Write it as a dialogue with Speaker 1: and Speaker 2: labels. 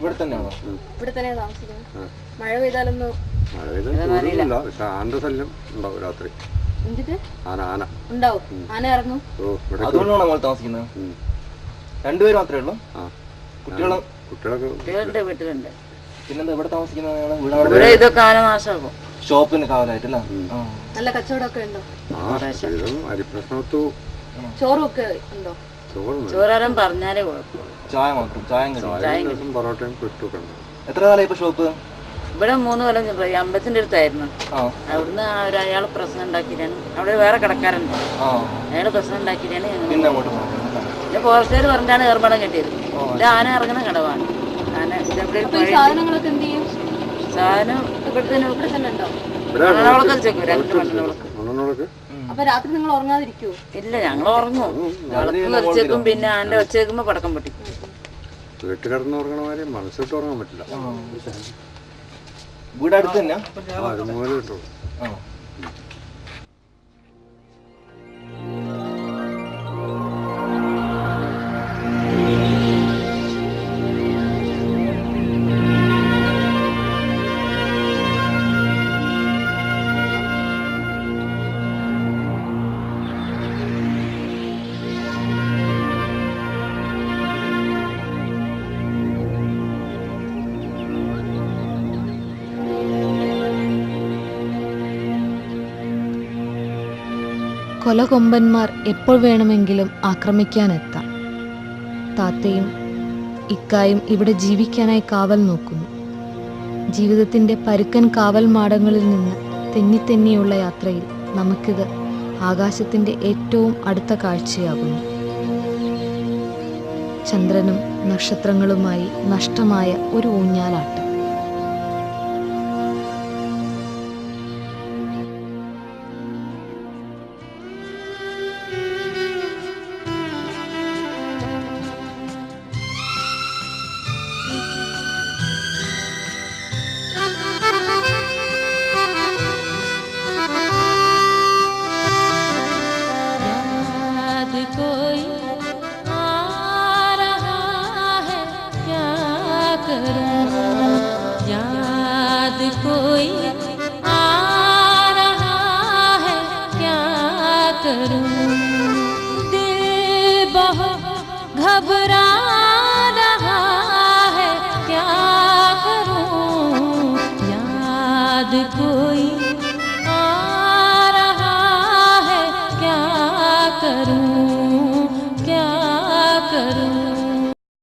Speaker 1: ഇവിടെ തന്നെയാണോ?
Speaker 2: ഇവിടെ തന്നെയാ താമസിക്കുന്നത്. മഴ പെയ്താലൊന്നും
Speaker 1: പക്ഷെ ആന്റെ ശല്യം ഉണ്ടാവും രാത്രി.
Speaker 2: ഉണ്ടാവും, ആന ഇറങ്ങും.
Speaker 1: അതുകൊണ്ടാണ് നമ്മൾ താമസിക്കുന്നത്. രണ്ടുപേരും മാത്രമേ ഉള്ളൂ?
Speaker 3: കുട്ടികളുടെ വീട്ടിലുണ്ട്.
Speaker 1: പിന്നെന്താ ഇവിടെ താമസിക്കുന്നത്? ഷോപ്പിന് കാവലായിട്ടല്ലേ?
Speaker 2: നല്ല കച്ചവടമൊക്കെ ഉണ്ടോ?
Speaker 1: അരിപ്രശ്നത്തു
Speaker 2: ചോറൊക്കെ ഉണ്ടോ?
Speaker 3: ചോറാരം പറഞ്ഞാലേ
Speaker 1: ചായ മാത്രം. പൊറോട്ടയും കിട്ടും. എത്ര കാലം ഇപ്പൊ ഷോപ്പ്?
Speaker 3: ഇവിടെ 3 കൊല്ലം അമ്പലത്തിന്റെ അടുത്തായിരുന്നു. അവിടുന്ന് അയാൾ പ്രശ്നം ഉണ്ടാക്കിയിട്ടാണ്. അവിടെ വേറെ കടക്കാരുണ്ട്, അയാള് പ്രശ്നം ഉണ്ടാക്കിയിട്ടാണ്. പിന്നെ ഫോറസ്റ്റുകാർ പറഞ്ഞിട്ടാണ് ഏർപ്പാടം കെട്ടിയത്. ഇത് ആന ഇറങ്ങുന്ന കടവാണ്. സാധനം ഇവിടെ തന്നെ ഉണ്ടോ?
Speaker 2: അപ്പൊ രാത്രി നിങ്ങൾ ഉറങ്ങാതിരിക്കുവോ?
Speaker 3: ഇല്ല, ഞങ്ങൾ ഉറങ്ങും. ഒച്ചക്കും പിന്നെ ആന്റെ ഒച്ചേക്കുമ്പോ പടക്കം പൊട്ടി.
Speaker 1: വീട്ടുകാർന്ന് ഉറങ്ങണമാരെ മനസ്സിട്ട് ഉറങ്ങാൻ പറ്റില്ല. വീട് അടുത്ത് തന്നെയാ?
Speaker 4: കൊലകൊമ്പന്മാർ എപ്പോൾ വേണമെങ്കിലും ആക്രമിക്കാനെത്താം. താത്തയും ഇക്കായും ഇവിടെ ജീവിക്കാനായി കാവൽ നോക്കുന്നു. ജീവിതത്തിൻ്റെ പരുക്കൻ കാവൽ മാടങ്ങളിൽ നിന്ന് തെന്നിത്തെന്നിയുള്ള യാത്രയിൽ നമുക്കിത് ആകാശത്തിൻ്റെ ഏറ്റവും അടുത്ത കാഴ്ചയാകുന്നു. ചന്ദ്രനും നക്ഷത്രങ്ങളുമായി നഷ്ടമായ ഒരു ഊഞ്ഞാലാട്ടം.
Speaker 5: कोई आ रहा है, क्या करूं?